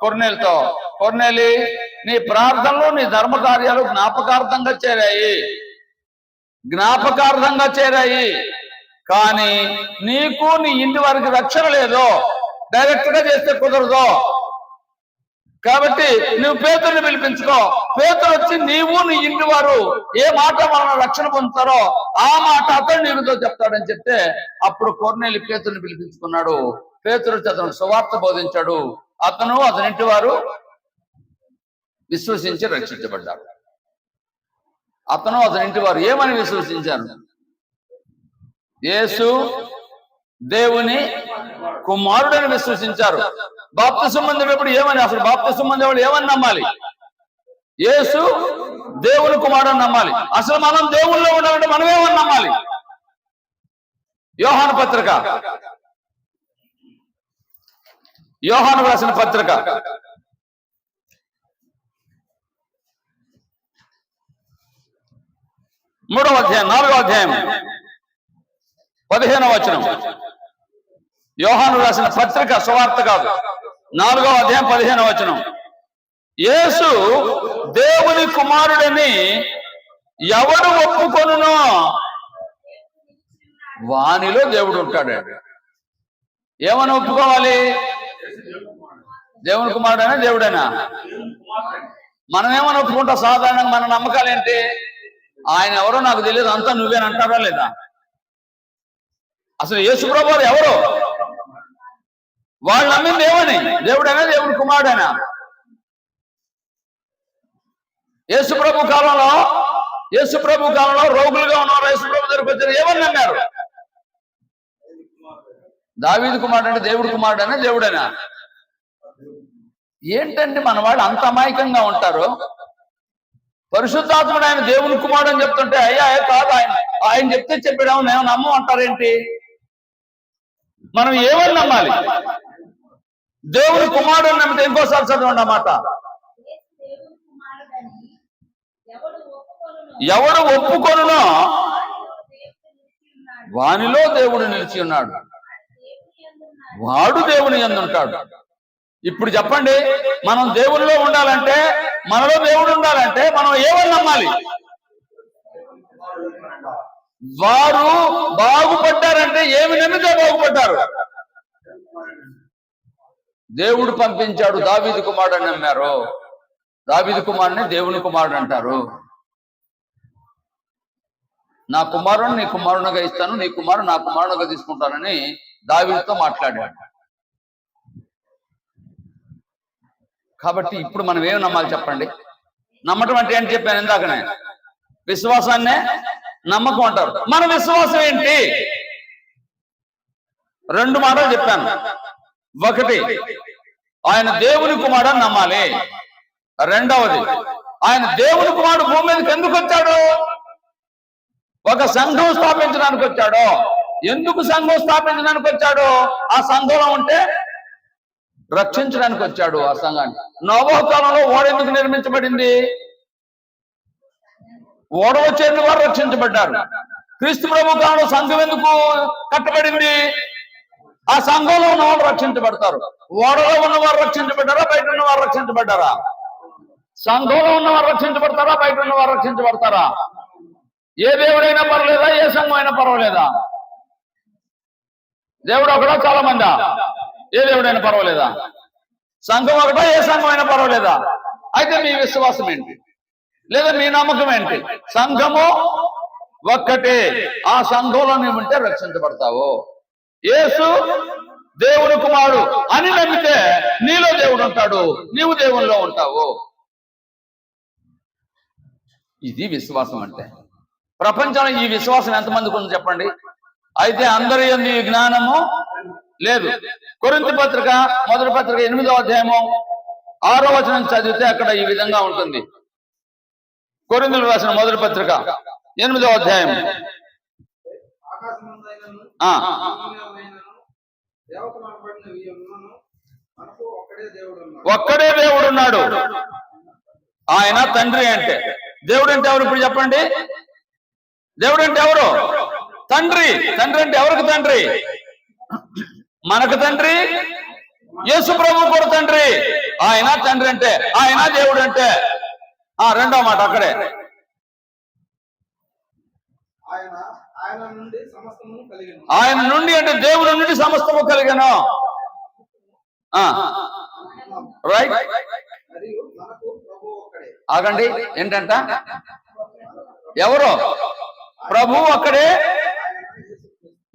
కొర్నేలితో, కొర్నేలి, నీ ప్రార్థనలు నీ ధర్మ కార్యాలు జ్ఞాపకార్థంగా చేరాయి, కానీ నీకు నీ ఇంటి వారికి రక్షణ లేదు. డైరెక్ట్ గా చేస్తే కుదరదు. కాబట్టి నువ్వు పేతురుని పిలిపించుకో. పేతురు వచ్చి నీవు నీ ఇంటి వారు ఏ మాట వలన రక్షణ పొందుతారో ఆ మాట అతను నీకుతో చెప్తాడని చెప్తే అప్పుడు కొర్నేలి పేతురుని పిలిపించుకున్నాడు. పేతురు అతను సువార్త బోధించాడు. అతను అతనింటి వారు విశ్వసించి రక్షించబడ్డారు. అతను అతనింటి వారు ఏమని విశ్వసించారు? యేసు దేవుని కుమారుడని విశ్వసించారు. బాప్తిసం పొందేటప్పుడు ఏమని, అసలు బాప్తిసం పొందేవాడు ఏమని నమ్మాలి? యేసు దేవుని కుమారుడని నమ్మాలి. అసలు మనం దేవుల్లో ఉండాలంటే మనం ఏమని నమ్మాలి? యోహాను రాసిన పత్రిక 3వ అధ్యాయం 4వ అధ్యాయం 15వ వచనం. యోహాను రాసిన పత్రిక, సువార్త కాదు, 4వ అధ్యాయం 15వ వచనం. యేసు దేవుని కుమారుడని ఎవడు ఒప్పుకొనునో, వానిలో దేవుడు ఉంటాడండి. ఏమని ఒప్పుకోవాలి? దేవుని కుమారుడైనా దేవుడైనా? మనం ఏమని ఒప్పుకుంటాం? సాధారణంగా మన నమ్మకాలు ఏంటి? ఆయన ఎవరో నాకు తెలియదు, అంతా నువ్వేనంటారా లేదా? అసలు యేసుప్రభు వారు ఎవరు? వాళ్ళు నమ్మింది ఏమని? దేవుడైనా దేవుని కుమారుడైనా? యేసుప్రభు కాలంలో రోగులుగా ఉన్నారు. యేసుప్రభు దగ్గరికి వచ్చారు, ఏమని నమ్మారు? దావీదు కుమారుడు అంటే దేవుడి కుమారుడైనా దేవుడైనా? ఏంటంటే మన వాళ్ళు అంత అమాయకంగా ఉంటారు. పరిశుద్ధాత్ముడు ఆయన దేవుని కుమారుడు అని చెప్తుంటే అయ్యా కాదు, ఆయన చెప్తే చెప్పాము మేము నమ్మం అంటారేంటి? మనం ఏమని నమ్మాలి? దేవుని కుమారుడు అని నమ్మితే ఇంకోసారి చదవండి అన్నమాట. ఎవడు ఒప్పుకొనునో వానిలో దేవుడు నిలిచి ఉన్నాడు, వాడు దేవుని యందు ఉంటాడు. ఇప్పుడు చెప్పండి, మనం దేవునిలో ఉండాలంటే, మనలో దేవుడు ఉండాలంటే మనం ఏమని నమ్మాలి? వారు బాగుపడ్డారంటే ఏమి నమ్మితే బాగుపడ్డారు? దేవుడు పంపించాడు దావీదు కుమారుడు అని నమ్మారు. దావీదు కుమారుని దేవుని కుమారుడు అంటారు. నా కుమారుని నీ కుమారునిగా ఇస్తాను, నీ కుమారుడు నా కుమారునిగా తీసుకుంటానని దావీదుతో మాట్లాడాడు. కాబట్టి ఇప్పుడు మనం ఏం నమ్మాలి చెప్పండి? నమ్మటం అంటే ఏంటి చెప్పాను ఇందాకనే, విశ్వాసాన్నే నమ్మకం అంటారు. మన విశ్వాసం ఏంటి? రెండు మాటలు చెప్పాను. ఒకటి, ఆయన దేవుని కుమారుడు నమ్మాలి. రెండవది, ఆయన దేవుని కుమారుడు భూమి మీదకి ఎందుకు వచ్చాడు? ఒక సంఘం స్థాపించడానికి వచ్చాడు. ఎందుకు సంఘం స్థాపించడానికి వచ్చాడు? ఆ సంఘంలో ఉంటే రక్షించడానికి వచ్చాడు. ఆ సంఘాన్ని నోవహు కాలంలో ఓడ ఎందుకు నిర్మించబడింది? ఓడ వచ్చేందుకు వారు రక్షించబడ్డారు. క్రీస్తు ప్రభు కాలంలో సంఘం ఎందుకు కట్టబడింది? ఆ సంఘంలో ఉన్న వాళ్ళు రక్షించబడతారు. ఓడలో ఉన్నవారు రక్షించబడ్డారా, బయట ఉన్నవారు రక్షించబడ్డారా? సంఘంలో ఉన్నవారు రక్షించబడతారా, బయట ఉన్నవారు రక్షించబడతారా? ఏ దేవుడైనా పర్వాలేదా, ఏ సంఘం అయినా పర్వాలేదా? దేవుడు ఒకడా, చాలా మందా? ఏ దేవుడైనా పర్వాలేదా? సంఘం ఒకటా, ఏ సంఘం అయినా పర్వాలేదా? అయితే మీ విశ్వాసం ఏంటి, లేదా మీ నమ్మకం ఏంటి? సంఘము ఒక్కటే, ఆ సంఘంలో నీవు ఉంటే రక్షించబడతావు. యేసు దేవుని కుమారుడు అని నమ్మితే నీలో దేవుడు ఉంటాడు, నీవు దేవునిలో ఉంటావు. ఇది విశ్వాసం అంటే. ప్రపంచంలో ఈ విశ్వాసం ఎంతమందికి ఉంది చెప్పండి? అయితే అందరి యందు ఈ జ్ఞానము లేదు. కొరింథీ పత్రిక మొదటి పత్రిక 8వ అధ్యాయము 6వ వచనం చదివితే అక్కడ ఈ విధంగా ఉంటుంది. కొరింథీయులకు రాసిన మొదటి పత్రిక 8వ అధ్యాయం. ఒక్కడే దేవుడు ఉన్నాడు, ఆయన తండ్రి. అంటే దేవుడు అంటే ఎవరు? ఇప్పుడు చెప్పండి, దేవుడు అంటే ఎవరు? తండ్రి. తండ్రి అంటే ఎవరికి తండ్రి? మనకు తండ్రి, యేసు ప్రభు కూడా తండ్రి. ఆయన తండ్రి అంటే, ఆయన దేవుడు అంటే. రెండో మాట అక్కడే, ఆయన నుండి అంటే దేవుడు నుండి సమస్తము కలిగను. రైట్. ఆగండి, ఏంటంట? ఎవరు? ప్రభు ఒక్కడే.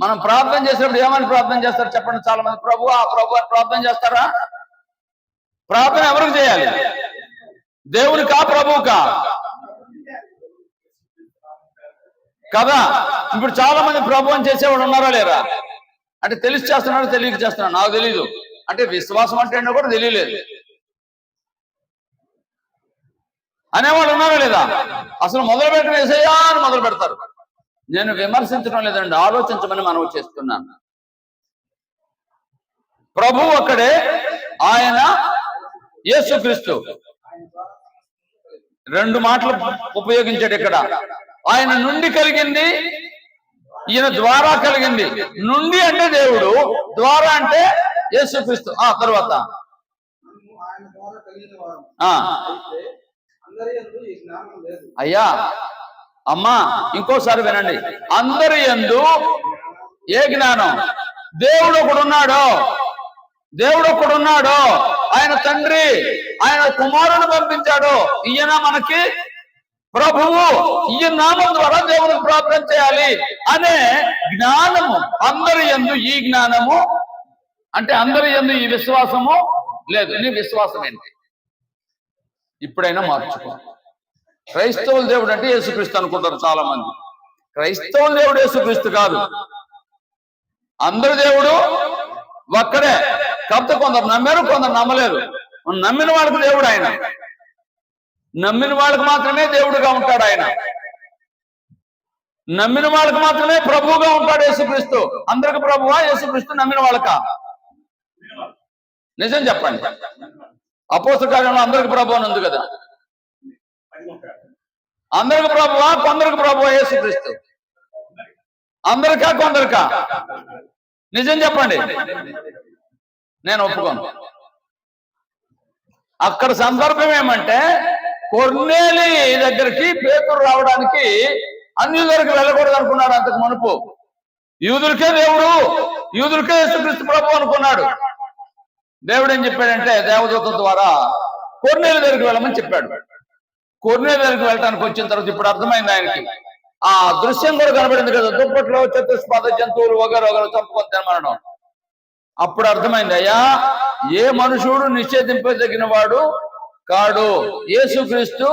మనం ప్రార్థన చేసినప్పుడు ఏమని ప్రార్థన చేస్తారు చెప్పండి? చాలా మంది ప్రభు అని ప్రార్థన చేస్తారా? ప్రార్థన ఎవరికి చేయాలి? దేవునికా, ప్రభువుకా? కదా. ఇప్పుడు చాలా మంది ప్రభు అని చేసేవాడు ఉన్నారా లేరా? అంటే తెలిసి చేస్తున్నాడు, తెలియక చేస్తున్నాడు, నాకు తెలీదు అంటే విశ్వాసం అంటే కూడా తెలియలేదు అనేవాళ్ళు ఉన్నారా లేదా? అసలు మొదలు పెట్టిన యేసయ్యా అని మొదలు పెడతారు. నేను విమర్శించడం లేదండి, ఆలోచించమని మనం చేస్తున్నాను. ప్రభు ఒక్కడే, ఆయన యేసుక్రీస్తు. రెండు మాటలు ఉపయోగించాడు ఇక్కడ. ఆయన నుండి కలిగింది, ఈయన ద్వారా కలిగింది. నుండి అంటే దేవుడు, ద్వారా అంటే యేసుక్రీస్తు. తర్వాత అయ్యా అమ్మా ఇంకోసారి వినండి. అందరి యందు ఏ జ్ఞానం? దేవుడు ఒకడున్నాడు, దేవుడు ఒకడున్నాడు. ఆయన తండ్రి, ఆయన కుమారుని పంపించాడు. ఈయన మనకి ప్రభువు. ఈయన నామం ద్వారా దేవునికి ప్రార్థన చేయాలి అనే జ్ఞానము అందరి యందు. ఈ జ్ఞానము అంటే అందరి యందు ఈ విశ్వాసము లేదు. నీ విశ్వాసం ఏంటి? ఇప్పుడైనా మార్చుకో. క్రైస్తవుల దేవుడు అంటే యేసుక్రీస్తు అనుకుంటారు చాలా మంది. క్రైస్తవుల దేవుడు యేసుక్రీస్తు కాదు, అందరి దేవుడు ఒక్కడే. కాకపోతే కొందరు నమ్మారు, కొందరు నమ్మలేరు. నమ్మిన వాళ్ళకి దేవుడు ఆయన, నమ్మిన వాళ్ళకి మాత్రమే దేవుడుగా ఉంటాడు ఆయన, నమ్మిన వాళ్ళకి మాత్రమే ప్రభువుగా ఉంటాడు యేసుక్రీస్తు. అందరికి ప్రభువా యేసుక్రీస్తు? నమ్మిన వాళ్ళకా? నిజం చెప్పండి. అపోస్తల కార్యంలో అందరికి ప్రభు అని ఉంది కదా. అందరికి ప్రభువా, కొందరికి ప్రభువా యేసుక్రీస్తు? అందరికా కొందరికా? నిజం చెప్పండి, నేను ఒప్పుకోను. అక్కడ సందర్భం ఏమంటే కొర్నేలి దగ్గరికి పేతురు రావడానికి అన్యుల దగ్గరికి వెళ్ళకూడదు అనుకున్నాడు. అంతకు మునుపు యూదులకే దేవుడు, యూదులకే యేసుక్రీస్తు ప్రభు అనుకున్నాడు. దేవుడు ఏం చెప్పాడంటే దేవదూత ద్వారా కొర్నేలి దగ్గరికి వెళ్ళమని చెప్పాడు. కొర్నేలి దగ్గరికి వెళ్ళడానికి వచ్చిన తర్వాత ఇప్పుడు అర్థమైంది ఆయనకి. ఆ దృశ్యం కూడా కనబడింది కదా, దుప్పట్లో చతుష్పాద జంతువులు వగరు చంపుకొని తినమనడం. అప్పుడు అర్థమైంది, అయ్యా ఏ మనుషుడు నిషేధింపదగిన వాడు కాడు, యేసుక్రీస్తు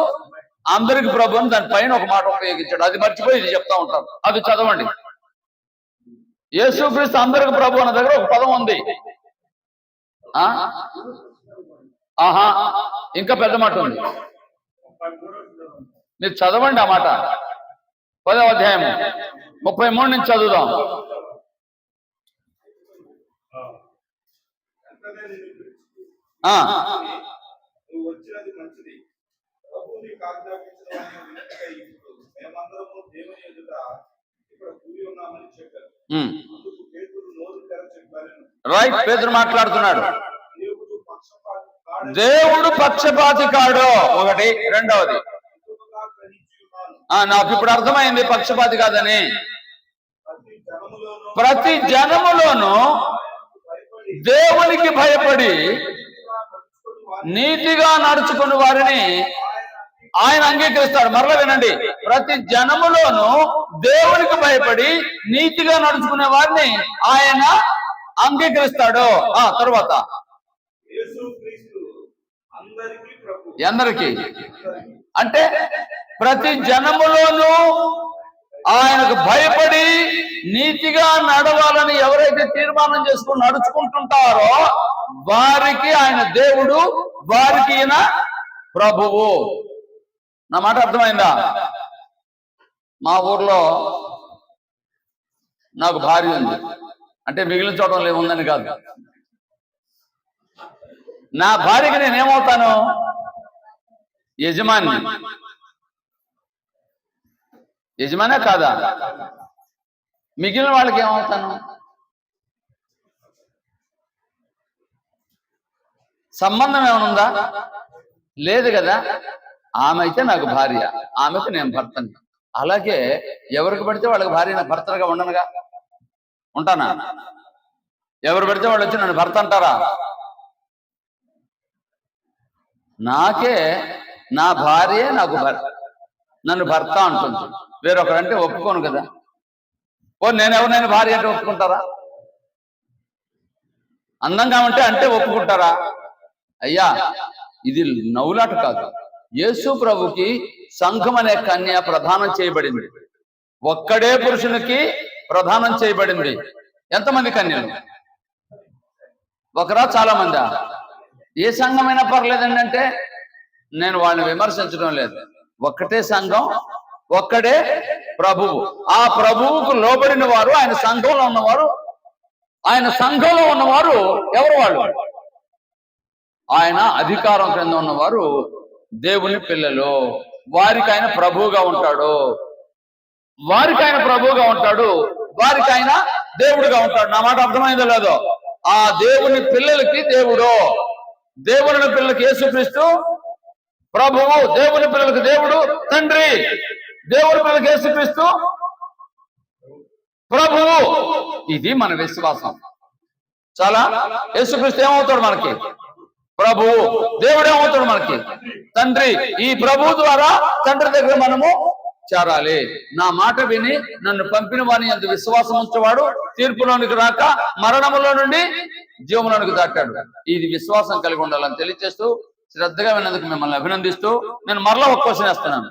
అందరికి ప్రభు అని దానిపైన ఒక మాట ఉపయోగించాడు. అది మర్చిపోయి ఇది చెప్తా ఉంటారు. అది చదవండి. యేసుక్రీస్తు అందరికి ప్రభు అన్న దగ్గర ఒక పదం ఉంది. ఆహా, ఇంకా పెద్ద మాట ఉంది, మీరు చదవండి ఆ మాట. 10వ అధ్యాయం 33 నుంచి చదువుదాం. రైట్, పేతురు మాట్లాడుతున్నాడు. దేవుడు పక్షపాతి కాడు ఒకటి. రెండవది, నాకు ఇప్పుడు అర్థమైంది పక్షపాతి కాదని. ప్రతి జనములోనూ దేవునికి భయపడి నీతిగా నడుచుకుని వారిని ఆయన అంగీకరిస్తాడు. మరలా వినండి, ప్రతి జనములోనూ దేవునికి భయపడి నీతిగా నడుచుకునే వారిని ఆయన అంగీకరిస్తాడు. తరువాత ఎందరికి అంటే ప్రతి జనములోనూ ఆయనకు భయపడి నీతిగా నడవాలని ఎవరైతే తీర్మానం చేసుకుని నడుచుకుంటుంటారో వారికి ఆయన దేవుడు, వారికి ఈయన ప్రభువు. నా మాట అర్థమైందా? మా ఊర్లో నాకు భార్య ఉంది అంటే మిగిలిన చోటం ఏముందని కాదు. నా భార్యకి నేనేమవుతాను? యజమాని. యజమానే కాదా? మిగిలిన వాళ్ళకి ఏమవుతాను? సంబంధం ఏమనుందా? లేదు కదా. ఆమె అయితే నాకు భార్య, ఆమెకు నేను భర్తని. అలాగే ఎవరికి పడితే వాళ్ళకి భార్య నాకు భర్తగా ఉండనుగా, ఉంటానా? ఎవరు పడితే వాళ్ళు వచ్చి నన్ను భర్త అంటారా? నాకే నా భార్య నాకు నన్ను భర్త అంటుంది. వేరొకరంటే ఒప్పుకోను కదా. నేను ఎవరినైనా భార్య అంటే ఒప్పుకుంటారా? అందంగా అంటే ఒప్పుకుంటారా? అయ్యా, ఇది నవ్వులాట కాదు. యేసు ప్రభుకి సంఘం అనే కన్య ప్రదానం చేయబడింది. ఒక్కడే పురుషునికి ప్రదానం చేయబడింది. ఎంతమంది కన్యలు? ఒకరా చాలా మందా? ఏ సంఘమైనా పర్లేదండి అంటే నేను వాళ్ళని విమర్శించడం లేదు. ఒక్కటే సంఘం, ఒక్కడే ప్రభువు. ఆ ప్రభువుకు లోబడిన వారు, ఆయన సంఘంలో ఉన్నవారు, ఆయన సంఘంలో ఉన్నవారు ఎవరు? వాళ్ళు ఆయన అధికారం క్రింద ఉన్నవారు దేవుని పిల్లలు. వారికి ఆయన ప్రభువుగా ఉంటాడు, వారికి ఆయన ప్రభువుగా ఉంటాడు, వారికి ఆయన దేవుడుగా ఉంటాడు. నా మాట అర్థమైందో లేదో? ఆ దేవుని పిల్లలకి దేవుడు, దేవుని పిల్లలకి యేసుక్రీస్తు ప్రభువు, దేవుని పిల్లలకు దేవుడు తండ్రి, దేవుని పిల్లలకి యేసుక్రీస్తు ప్రభువు. ఇది మన విశ్వాసం. చాలా. యేసుక్రీస్తు ఏమవుతాడు మనకి? ప్రభువు. దేవుడు ఏమవుతాడు మనకి? తండ్రి. ఈ ప్రభువు ద్వారా తండ్రి దగ్గర మనము చేరాలి. నా మాట విని నన్ను పంపిన వాని అంత విశ్వాసం ఉంచేవాడు తీర్పులోనికి రాక మరణములో నుండి జీవములోనికి దాటాడు. ఇది విశ్వాసం కలిగి ఉండాలని తెలియజేస్తూ శ్రద్ధగా విన్నందుకు మిమ్మల్ని అభినందిస్తూ నేను మరలా ఒక క్వశ్చన్ వేస్తున్నాను.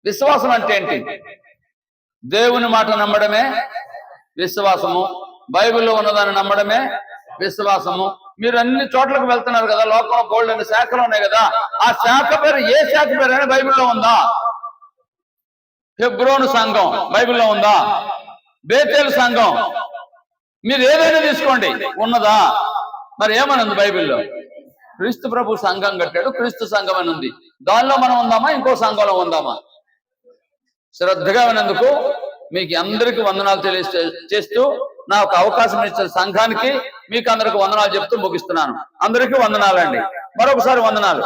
విశ్వాసం అంటే ఏంటి? దేవుని మాట నమ్మడమే విశ్వాసము. బైబిల్లో ఉన్నదాన్ని నమ్మడమే విశ్వాసము. మీరు అన్ని చోట్లకు వెళ్తున్నారు కదా, లోకంలో బోల్డ్ అనే శాఖలు ఉన్నాయి కదా. ఆ శాఖ పేరు ఏ శాఖ పేరు అని బైబిల్లో ఉందా? హెబ్రోను సంఘం బైబిల్లో ఉందా? బేతేలు సంఘం, మీరు ఏదైనా తీసుకోండి, ఉన్నదా? మరి ఏమని ఉంది బైబిల్లో? క్రీస్తు ప్రభు సంఘం కట్టాడు, క్రీస్తు సంఘం అని ఉంది. దానిలో మనం ఉందామా, ఇంకో సంఘంలో ఉందామా? శ్రద్ధగా వినందుకు మీకు అందరికీ వందనాలు చేస్తూ నాకు అవకాశం ఇచ్చిన సంఘానికి మీకు అందరికి వందనాలు చెప్తూ ముగిస్తున్నాను. అందరికీ వందనాలండి. మరొకసారి వందనాలు.